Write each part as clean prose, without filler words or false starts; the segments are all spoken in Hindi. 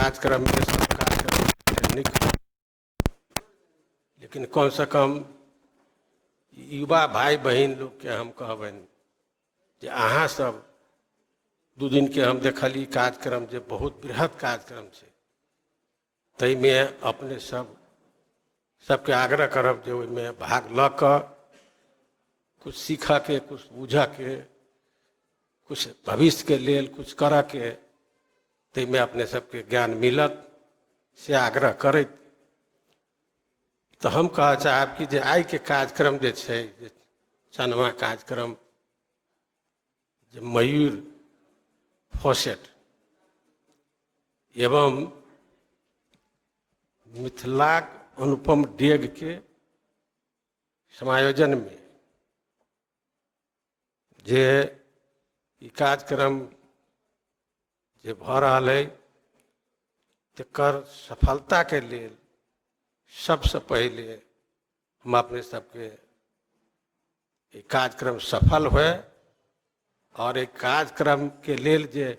कार्यक्रम में सब कार्यक्रम निक, लेकिन कम से कम युवा भाई बहन लोग के हम कहबनि जे अहाँ सब दू दिन के हम देखली कार्यक्रम जे बहुत बृहद कार्यक्रम है, तई में अपने सबके आग्रह करब जे में भाग ल कर कुछ सीख के, कुछ बुझ के, कुछ भविष्य के लेल कुछ कर के, तई में अपने सबके ज्ञान मिलत से आग्रह करत। तो हम कह चाहब कि जे आई के कार्यक्रम जे छै, जे 96वां कार्यक्रम जे मयूर फॉसेट एवं मिथिला अनुपम डेग के समायोजन में जे ई कार्यक्रम जे भ रहल है, तकर सफलता के लेल सबसे पहले हम अपने सबके एक कार्यक्रम सफल हुए और एक कार्यक्रम के लेल जे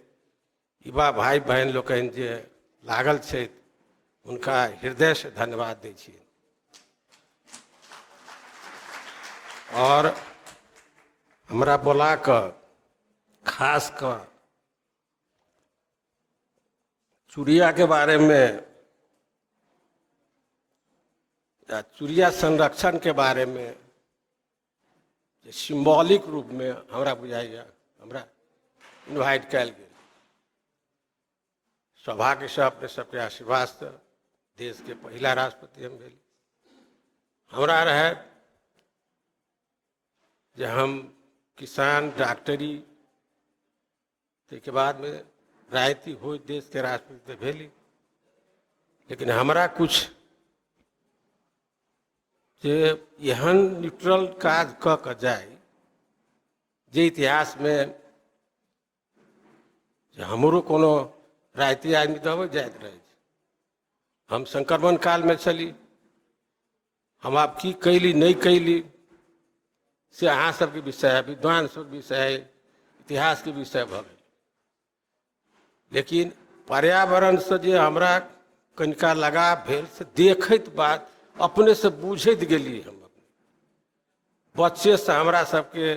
युवा भाई बहन लोकनि जे लागल छै, उनका हृदय से धन्यवाद दै छी। और हमरा बोला कर खास कर चुरिया के बारे में या चुरिया संरक्षण के बारे में सिंबॉलिक रूप में हमरा बुझाइया हमरा इन्वाइट कल गया। सौभाग्य से अपने सबके आशीर्वाद से देश के पहला राष्ट्रपति हम भेली। हमरा रहे जे हम किसान डॉक्टरी के बाद में राजनीति हो देश के राष्ट्रपति भेली, लेकिन हमरा कुछ जे एहन न्यूट्रल काज क जाए जे इतिहास में जे हमरो कोनो राजनीति आदमी तो जाइत रहे। हम संक्रमण काल में चली, हम आप की कैली नहीं कैली से अहाँ सबके विषय, विद्वान सब विषय, इतिहास के विषय भ गए। लेकिन पर्यावरण से जे हमरा कनिका लगाव भेल से देखत बाद अपने से बुझत गेली। हम अपने बच्चे से हमरा सबके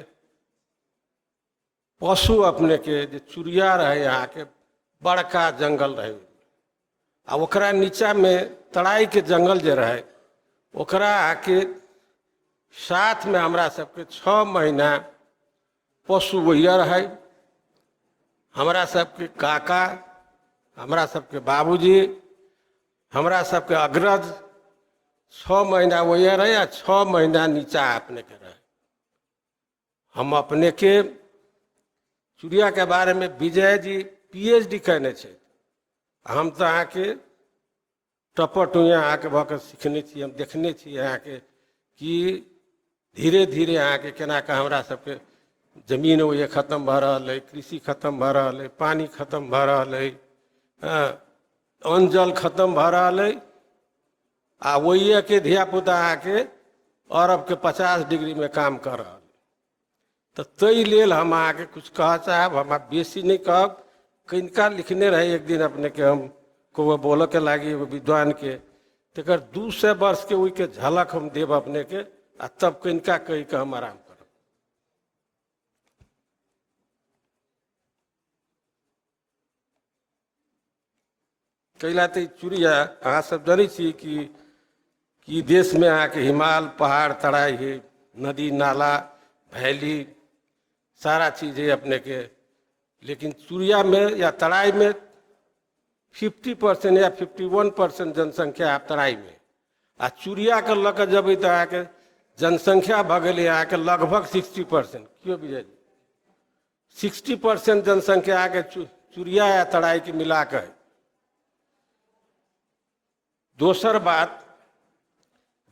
पशु अपने के जे चुरिया रहे, यहाँ के बड़का जंगल रहे, आ ओकरा नीचा में तराई के जंगल जे रहे, ओकरा आके साथ में हमरा सबके 6 महीना पशु वही रहे। हमरा सबके काका, हमरा सबके बाबूजी, हमरा सबके अग्रज 6 महीना वही रहे, या 6 महीना नीचा अपने के रहे। हम अपने के चुरिया के बारे में विजय जी PhD करने छे, हम तो आके टपट आके भक सीखने छी, हम देखने छी आके कि धीरे धीरे आके केना के हमरा सबके जमीन वो खत्म भ रहा है, कृषि खत्म भ रहा है, पानी खत्म भ रहा है, अन्न जल खत्म भ रहा है, आ वही के धिया पुता आके अरब के 50 डिग्री में काम कर रहा है। तो तई लेल हम आके कुछ कह चाहब, हम बेसी नहीं कहब। किनका लिखने रहे एक दिन अपने के हम को बोल के लागी विद्वान के, तकर 200 वर्ष के वही के झलक हम देव अपने के, आ तब किनका कही के हम आराम करब। कैला तो चुरिया अहाँ सब जानी छी कि देश में आके हिमाल, पहाड़, तराई है, नदी नाला, वैली, सारा चीज है अपने के। लेकिन चुरिया में या तराई में 50% या 51% जनसंख्या आप तराई में, आ चुरिया के लक जब तो आके जनसंख्या भगल आके लगभग 60%। क्यों विजय जी 60% जनसंख्या आके चुरिया या तराई की मिलाकर। दोसर बात,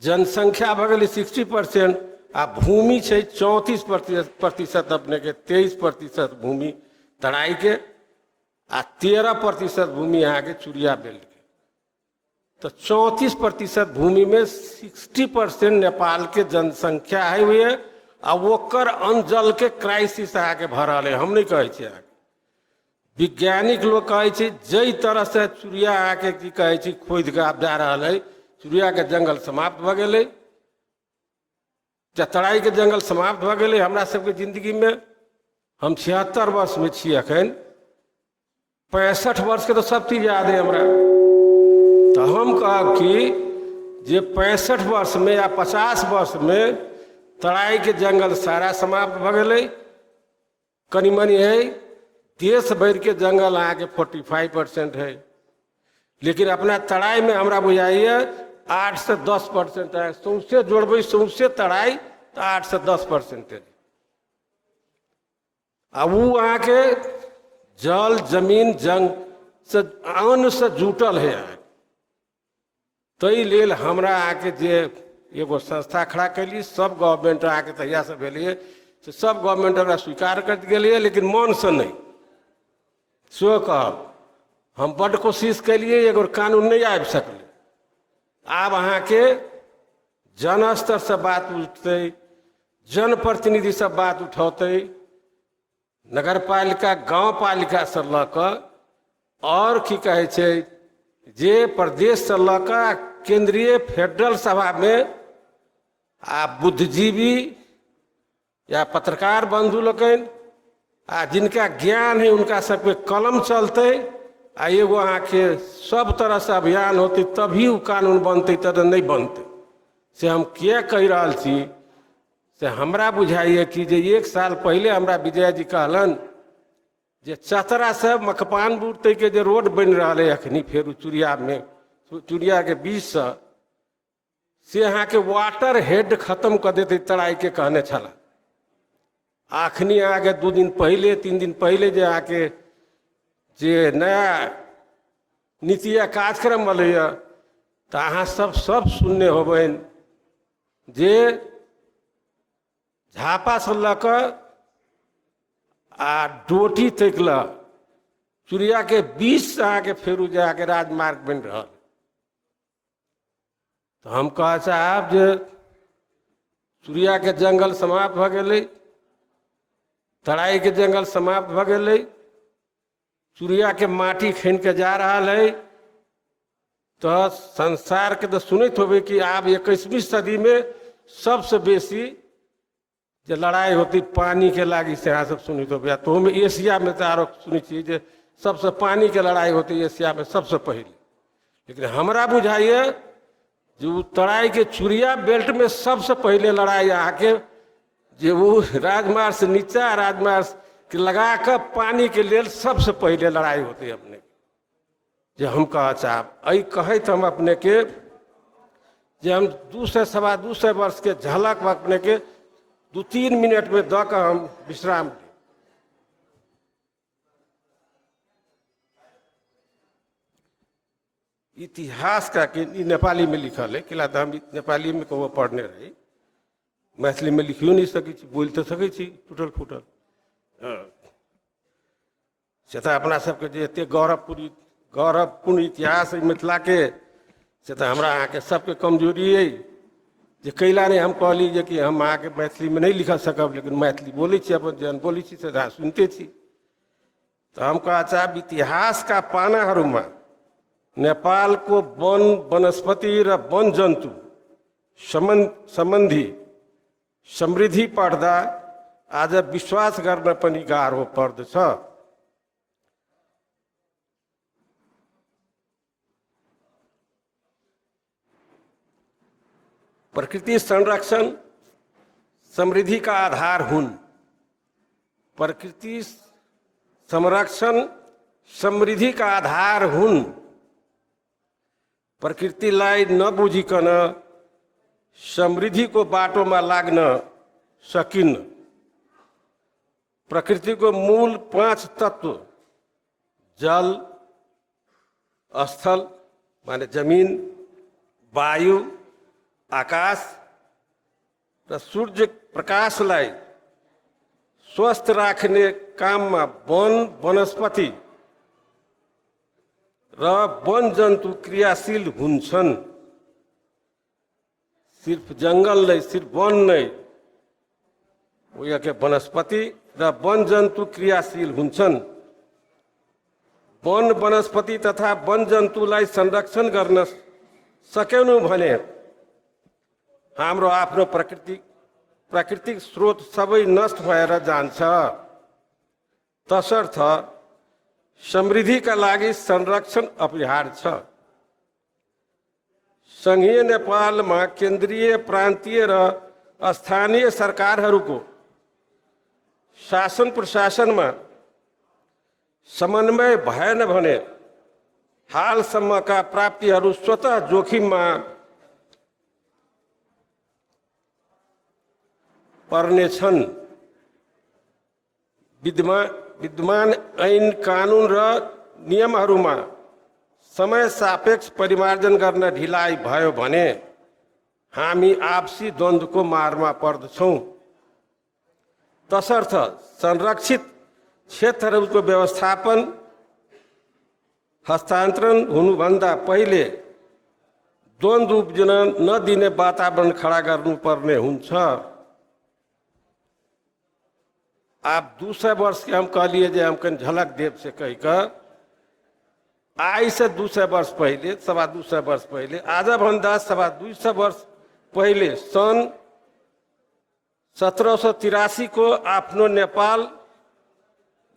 जनसंख्या भगल 60%, आ भूमि है 34% अपने के, 23% भूमि तराई के, आ 13% भूमि यहाँ के चुरिया बेल्ट के। तो 34% भूमि में 60% नेपाल के जनसंख्या है हुई है, आ ओकर अन्न जल के क्राइसिस आके भरल है। हम नहीं कहे वैज्ञानिक लोग कहे छी जई तरह से चिड़िया आके की कहे छी खोद के आब जा रहा है, चिड़िया के जंगल समाप्त भ गए, तराई के जंगल समाप्त भ गए हमरा सबके जिंदगी में। हम 76 वर्ष में छी अखन, 65 वर्ष के तो सब चीज याद है हमरा। तो हम कहब कि जे 65 वर्ष में या 50 वर्ष में तराई के जंगल सारा समाप्त भ गए, कनी मनी है देश भर के जंगल अहाँ के 45% है, लेकिन अपना तराई में हमरा बुझाइए 8 से 10% है। सौंसे जोड़बै सौंसे तराई तो 8 से 10% है। अब वो अहाँ के जल जमीन जंग से अन्न से जुटल है। ताहि लेल हमरा आके जे एगो संस्था खड़ा कैली, सब गवर्नमेंट आके तहिया से भेलिए से सब गवर्नमेंट हमरा स्वीकार कर गेलिए, लेकिन मन से नहीं। सो कहब हम बड़ कोशिश कलिए, एगो कानून नहीं आबि सकले। आब अहाँ के जन स्तर से बात उठते, जनप्रतिनिधि से बात उठौते, नगर पालिका गाँव पालिका से ल कऽ और की कहे छै जे प्रदेश से ल कऽ केंद्रीय फेडरल सभा में आ बुद्धिजीवी या पत्रकार बंधु लोकनि आ जिनका ज्ञान है उनका सबके कलम चलते, आ एगो अहाँ के सब तरह से अभियान होते तभी वो कानून बनते, तो नहीं बनते। से हम क्या कह रहा छी से हमरा बुझाइए कि जे 1 साल पहले हमरा विजय जी कहलन जे चतरा से मकपानपुर तक के जे रोड बन रहा है अखनी फेर चुरिया में, चुरिया के बीच से अहाँ के वाटर हेड खत्म कर देते तराई के कहने छला। आखनी आगे 2 दिन पहले 3 दिन पहले जे आके जे नया नीति कार्यक्रम बनल तो अहाँ सब सुनने होबन जे झापा से ल कऽ आ डोटी तक ल चुरिया के बीच से अहाँ के फेरू जाके राजमार्ग बन रहा। तो हम कह चाहब जे चुरिया के जंगल समाप्त भ गए, तराई के जंगल समाप्त भ गए, चुरिया के माटी खन के जा रहा है। तो संसार के तो सुनते होबे कि आब 21वीं सदी में सबसे बेसी जो लड़ाई होती पानी के लागी से अहाँ सब सुनित हो। तो हम एशिया में तो आरो सुनी छी जे सबसे पानी के लड़ाई होती एशिया में सबसे पहले, लेकिन हमरा बुझाइए जो तराई के चुरिया बेल्ट में सबसे पहले लड़ाई आके जो वो राजमार्ग से नीचा राजमार्ग के लगा कर पानी के लेल सबसे पहले लड़ाई होती है अपने जो हम कह चाहब। अ कहत हम अपने के जे हम 2 से 2.25 वर्ष के झलक अपने के 2-3 मिनट में द कर हम विश्राम दी। इतिहास का कि नेपाली में लिखल है, किला तो हम नेपाली में कहो पढ़ने रही, मैथिली में लिखियो नहीं सकै छी, बोल तो सकै छी टूटल फूटल। से तो अपना सबके जे एते गौरवपूर्ण इतिहास है मिथिला के, से तो हमरा अहाँ के सबके कमजोरी है जे कैला नहीं। हम कहली जे कि हम अहाँ के मैथिली में नहीं लिख सकब, लेकिन मैथिली बोले छी, अपन जन बोले छी से सुनते छी। तो हम कह चाहब इतिहास का पानाहरूमा नेपाल को वन वनस्पति र वन जन्तु सम्बन्धी समृद्धि पढ्दा आज विश्वास गर्न पनि गाह्रो पर्दछ। प्रकृति संरक्षण समृद्धि का आधार हुन्। प्रकृति संरक्षण समृद्धि का आधार हुन्। प्रकृतिलाई नबुझिकन समृद्धि को बाटो में लाग्न सकिन्न। प्रकृति को मूल 5 तत्व जल, स्थल माने जमीन, वायु, आकाश र सूर्य प्रकाशलाई स्वस्थ राख्ने काममा वन वनस्पति र वन जन्तु क्रियाशील हुन्छन्। सिर्फ जंगल नहीं, सिर्फ वन नहीं, वो के वनस्पति र वन जन्तु क्रियाशील हुन्छन्। वन वनस्पति तथा वन जन्तुलाई संरक्षण गर्न सकेनौं भने हाम्रो आफ्नो प्राकृतिक स्रोत सबै नष्ट भएर जान्छ। तसर्थ समृद्धिका लागि संरक्षण अपरिहार्य छ। संघीय नेपालमा केन्द्रीय, प्रान्तीय र स्थानीय सरकारहरूको शासन प्रशासनमा समन्वय भएन भने हालसम्मका प्राप्तिहरू स्वतः जोखिममा पर्नेछन्। विद्यमान ऐन कानुन र नियमहरूमा समय सापेक्ष परिमार्जन गर्न ढिलाइ भयो भने हामी आपसी द्वन्द्वको मारमा पर्दछौँ। तसर्थ संरक्षित क्षेत्रहरूको व्यवस्थापन हस्तान्तरण हुनुभन्दा पहिले द्वन्द्व उब्जन नदिने वातावरण खडा गर्नुपर्ने हुन्छ। आप 200 वर्ष के हम कह लिए जे हम कहीं झलक देव से कही कर आई से 200 वर्ष पहले, 225 वर्ष पहले, आज भन्दा 225 वर्ष पहले सन् 1783 को आफ्नो नेपाल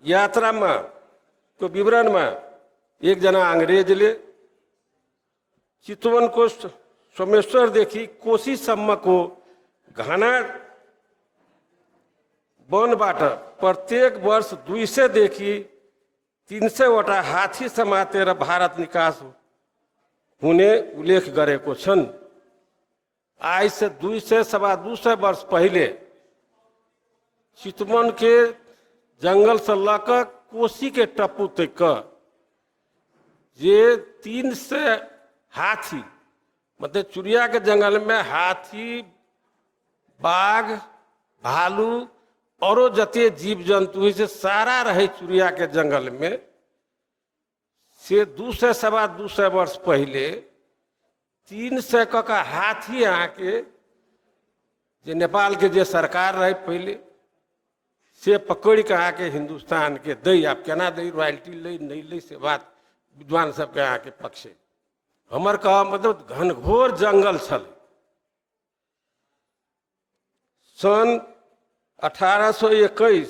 यात्रामा को विवरणमा एकजना अंग्रेजले चितवनको सोमेश्वरदेखि कोशीसम्मको घना वनबाट प्रत्येक वर्ष 200 देखि 300 वटा हात्ती समातेर भारत निकास हुने उल्लेख गरेको छन्। आज से 200 वर्ष पहले चितवन के जंगल से लकर कोसी के टप्पू तक ये 300 हाथी, मतलब चुरिया के जंगल में हाथी, बाघ, भालू और जते जीव जंतु से सारा रहे चुरिया के जंगल में से 200 वर्ष पहले 300 का हाथी आके जे नेपाल के जे सरकार रहे पहले से पकड़ के आके हिंदुस्तान के दई आप केना दई रॉयल्टी ले नहीं ले से बात विद्वान सब के आके पक्षे हमर कहा मतलब घनघोर जंगल छल। सन 1821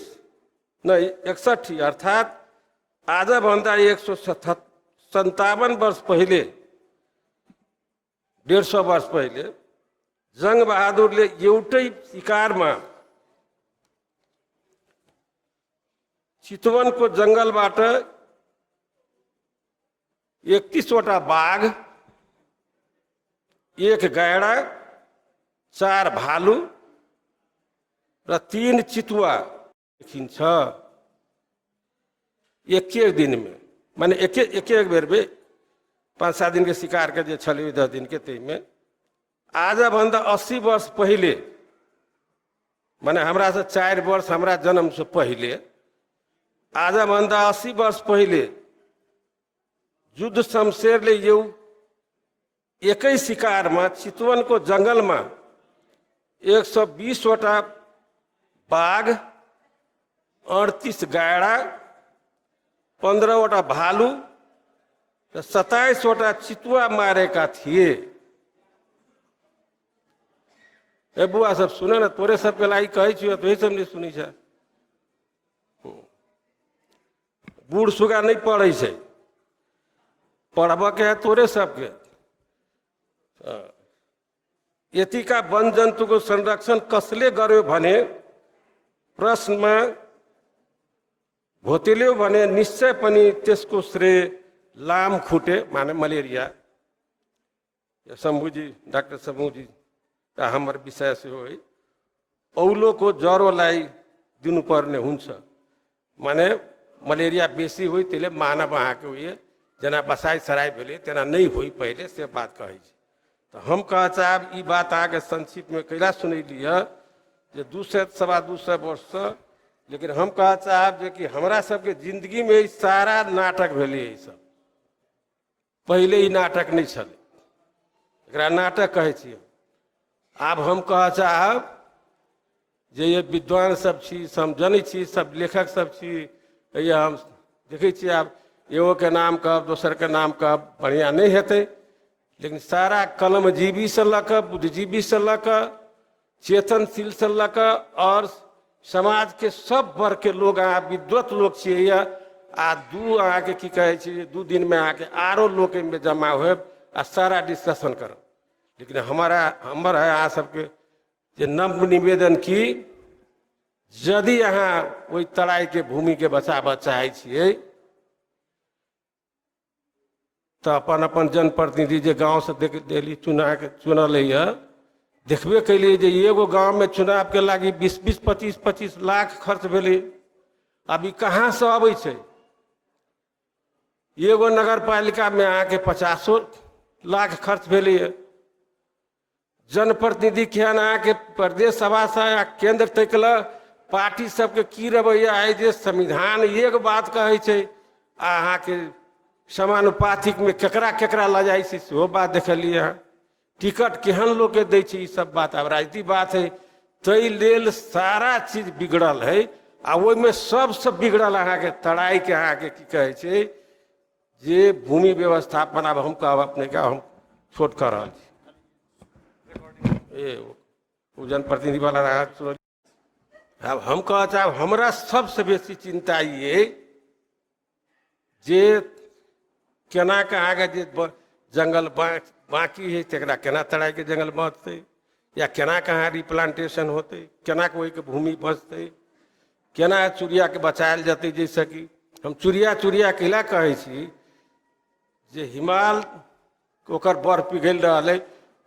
नहीं 61 अर्थात आज भन्दा 157 वर्ष पहले 150 वर्ष पहले जंग बहादुरले एउटै शिकारमा चितवनको जंगलबाट 31 वटा बाघ, 1 गैंडा, 4 भालू र 3 चितुवा देखिन्छ। एक दिन में माने एक बेर में 5-7 दिन के शिकार के जे छले 10 दिन के तई में आज भन्दा 80 वर्ष पहले माने हमरा से 4 वर्ष हमरा जन्म से पहले आज भन्दा 80 वर्ष पहले युद्ध शमशेरले यो एकै शिकारमा चितवनको जंगलमा 120 वटा बाघ, 38 गैंडा, 15 वटा भालू र 27 वटा चितुवा मारेका थिए। ए बुआ सब सुन न, तोरे सबके लागि कहै छियो तो सब नहीं सुनी छ। बूढ़ सुगा नहीं पढ़े छै, पढ़ब के है तोरे सबके। यतिका वन जन्तु को संरक्षण कसले गर्यो भने प्रश्नमा भोतेल्यो भने निश्चय पनि त्यसको श्रेय लामखुट्टे माने मलेरिया शंभुजी डाक्टर शंभुजी हाम्रो विषय से हो औलोको ज्वरोलाई दिनुपर्ने हुन्छ। माने मलेरिया बेसी हुई त्यसले मानव आके हुई जना बसाई सराय भेले तेना नहीं हुई पहले से बात कही। तो हम कह चाहब ई बात आगे संक्षिप्त में कैला सुन लिया जे 200 वर्ष, लेकिन हम कह चाहब जे कि हमरा सबके जिंदगी में ई सारा नाटक भेले। ई सब पहले ई नाटक नहीं छले, एकरा नाटक कहे छियै। आब हम कह चाहब जे ये विद्वान सब छी, हम जनै छी, सब लेखक सब छी, हम देखे छी आब एगो के नाम कहब दोसर के नाम कहब बढ़िया नहीं हेतै, लेकिन सारा कलमजीवी से लऽ कऽ बुद्धिजीवी से लऽ कऽ चेतनशील से लऽ कऽ और समाज के सब वर्ग के लोग अहाँ विद्वत लोग छियै आ दू अहाँ के की कहै छै 2 दिन में अहाँ के आरो लोग में जमा होब आ सारा डिस्कशन करब। लेकिन हमर है अहाँ सबके जे नम्र निवेदन की यदि अहाँ ओहि तराई के भूमि के बचाबऽ चाहै छियै तो अपन अपन जनप्रतिनिधि जे गांव से दिल्ली चुनल है देखबे कैलिए जे एगो गांव में चुनाव के लागी 20-20, 25-25 लाख खर्च भेलै। अभी कहाँ से अबै छै? एगो नगर पालिका में आके 50 लाख खर्च भेलै है। जनप्रतिनिधि खियान आके प्रदेश सभा से या केंद्र तक पार्टी सबके की रवैया है जे संविधान एक बात कहै छै अहाँ के समानुपातिक में केकरा केकरा लऽ जाइ छै सेहो बात देखलिए हैं। टिकट केहन लोग के दै छै ई सब बात अब राजनीतिक बात है। ताहि लेल सारा चीज बिगड़ल है आ ओहिमे सबसे बिगड़ल अहाँ के तराई के अहाँ के की कहै छै जे भूमि व्यवस्थापन। अब हम कहब अपने का हम छोट कर रहा जनप्रतिनिधि वाला रहा। अब हम कह चाहब हमरा सबसे बेसी चिंता ये जे केना के आगे जे जंगल बाकी है तकरा केना तराई के जंगल बचतै या केना कहाँ रिप्लांटेशन होते, केना के ओहि के भूमि बचतै, केना चिड़िया के बचायल जतै। जैसे कि हम चिड़िया कैला कहै छी जे हिमाल ओकर बर्फ पिघल रहा है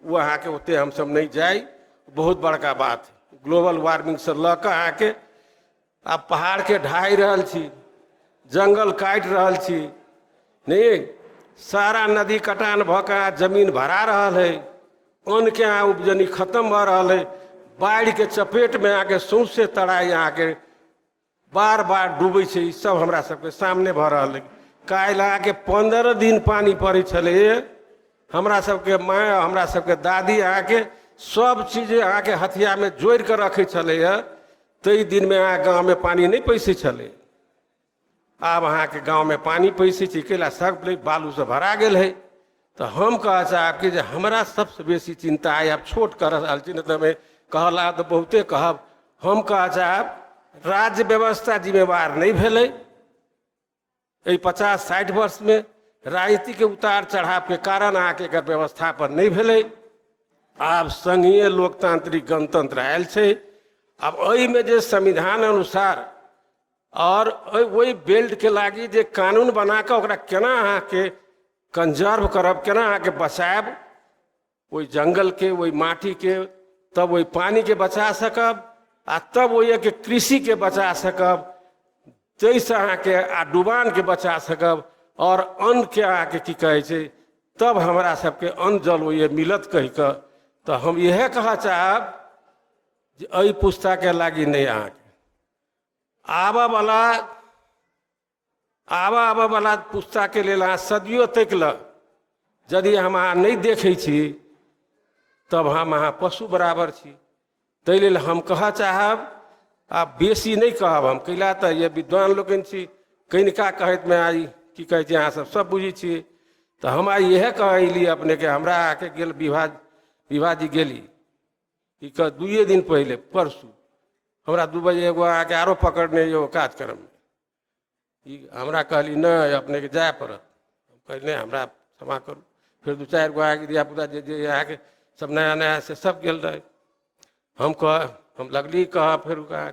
वो अहाँ के ओते हम सब नहीं जाए, बहुत बड़का बात है। ग्लोबल वार्मिंग से लऽ कऽ अहाँ के आप पहाड़ के ढाई रहल छी, जंगल काटि रहल छी, नहीं सारा नदी कटान भऽ कऽ जमीन भरा रहल है, अन्न के यहाँ उपजनी खत्म भऽ रहल है। बाढ़ के चपेट में आके सौंसे तराई यहाँ के बार बार डूबै छै। ई सब हमरा सबके सामने भऽ रहल है। काल्हि अहाँ के 15 दिन पानी पड़ै छलै। हमरा सबके माय हमरा सबके दादी अहाँ के सब चीज अहाँ के हथिया में जोड़ के रखे छलै। ताहि दिन में अहाँ गाँव में पानी नहीं पैसे छलै। आब अहाँ के गाँव में पानी पैसे छै कैला सब बालू से भरा गेल है। तो हम कह चाहब कि जे हमरा सबसे बेसी चिंता है। अब छोट कर रहल छी, नहीं तो मैं कहला तो बहुते कहब। हम कह चाहब राज्य व्यवस्था जिम्मेवार नहीं भेलै। 50-60 वर्ष में राजनीति के उतार चढ़ाव के कारण अहाँ के एकर व्यवस्थापन नहीं भेलै। आब संघीय लोकतांत्रिक गणतंत्र आयल छै। अब एहि में जे संविधान अनुसार और वही बेल्ट के लागी जे कानून बना के ओकरा केना अहाँ के कंजर्व करब, केना अहाँ के बचाएब, वही जंगल के वही माटी के, तब वही पानी के बचा सकब आ तब वही के कृषि के बचा सकब, जैसे अहाँ के आ डुबान के बचा सकब और अन्न के अहाँ के की कहै छै तब हमरा सबके अन्न जल वही मिलत कहि कऽ। तो हम यह कह चाहब जे एहि पुस्ता के लागी नहीं अहाँ के आबऽ वाला पुस्ता के लेल अहाँ सदियों तक ल यदि हम अहाँ नहीं देखै छी तब हम अहाँ पशु बराबर छी। ताहि लेल हम कह चाहब, आप बेसी नहीं कहब हम कैला तो ये विद्वान लोगन छी, कनिका कहत में आई की कहै छै अहाँ सब बुझी छी। तो हम आई यह कहली अपने के हमरा आके गेल विभाजी गेली ई 2 दिन पहले परसू हमरा 2 बजे एगो आके आरो पकड़ने एगो कार्यक्रम में हमरा कहली नहीं अपने के जाए पड़त। हम कहली नहीं हमरा क्षमा करू। फिर 2-4 गो आके धिया पुता जे यहाँ के सब नया से सब गेल रहे। हम लगली कह फिर कहा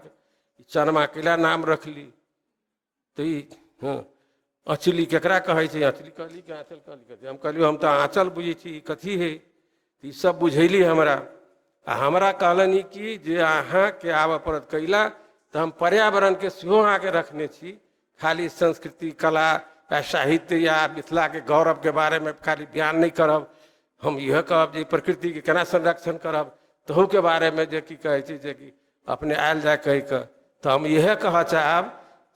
चनमा किला नाम रखली तो अचली केकरा कहै छै? अचली कहली कि आँचल कहली? हम कहली हम तो आँचल बुझे छी कथी है? ई सब बुझैली हमरा आ हमरा कहलनी कि जे अहाँ के आबऽ पड़त कैला तो हम पर्यावरण के सेहो अहाँ के रखने छी, खाली संस्कृति कला या साहित्य या मिथिला के गौरव के बारे में खाली बयान नहीं करब। हम यह कहब जे प्रकृति के केना संरक्षण करब तहू के बारे में जे की कहै छै जे कि अपने आयल जाए कहि कऽ। तो हम यह कह चाहब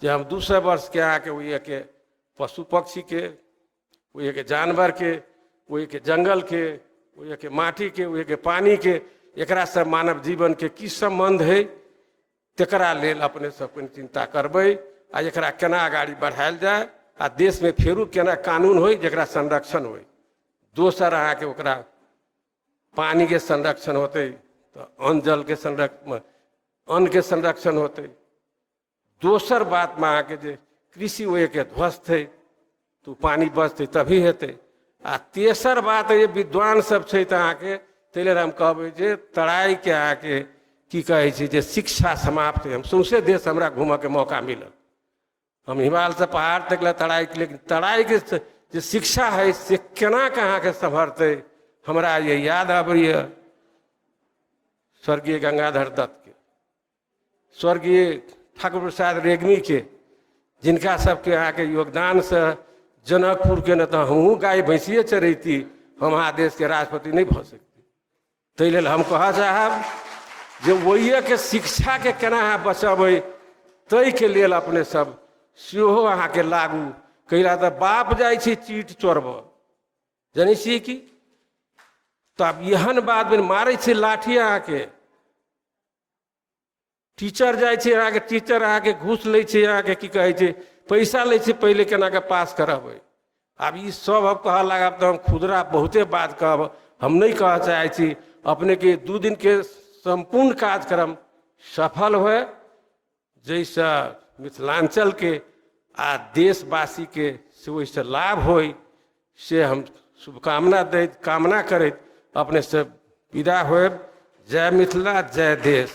जे हम 200 वर्ष के अहाँ के वही के पशु पक्षी के, वही के जानवर के, वही के जंगल के, वही के माटी के, वही के पानी के, एकरा से मानव जीवन के की संबंध है तकरा लेल अपने सब चिंता करबै आ एकरा केना आगाड़ी बढ़ायल जाए आ देश में फेरू केना कानून होई जरा संरक्षण होई। दोसर अहाँके ओकरा पानी के संरक्षण होते तो अन्न जल के संरक्षण, अन्न के संरक्षण होते। दोसर बात में अहाँके जे कृषि ओए के ध्वस्त है तो पानी बचते तभी हेतै। आ तेसर बात ये विद्वान सब छै तऽ अहाँके ताहि लेल हम कहबै जे तराई के अहाँके की कहै छै जे शिक्षा समाप्त है। हम सौंसे देश हमरा घूमऽ के मौका मिलल, हम हिमालय से पहाड़ तक ले तराई के, लेकिन तराई के जे शिक्षा है से केना के अहाँके सम्हरतै। हमरा ये याद आबैए स्वर्गीय गंगाधर दत्त के, स्वर्गीय ठाकुर प्रसाद रेग्मी के, जिनका सबके अहाँके योगदान से जनकपुर के न तो हमहूँ गाय भैंसिए चरैती, हम अहाँ देश के राष्ट्रपति नहीं भऽ सकती। ताहि लेल हम कहऽ चाहब जे ओहिए के शिक्षा के केना अहाँ बचबै, ताहि के लेल अपने सब सेहो अहाँके लागू कैला। तऽ बाप जाइ छै चीट चोरबऽ, जनै छियै कि तो अब एहन बात में मारे छै लाठी अहाँके। टीचर जाइ छै अहाँके, टीचर अहाँके घूस लै छै, अहाँके की कहै छै पैसा लै छै पहले केना के पास करबै। अब ई सब अब कहऽ लागब तो हम खुदरा बहुते बात कहब, हम नहीं कह चाहे छी। अपने के 2 दिन के संपूर्ण कार्यक्रम सफल होए, जैसे मिथिलांचल के आ देशवासी के से वैसे लाभ होय, से हम शुभकामना दैत कामना करैत अपने से विदा होएब। जय मिथिला, जय देश।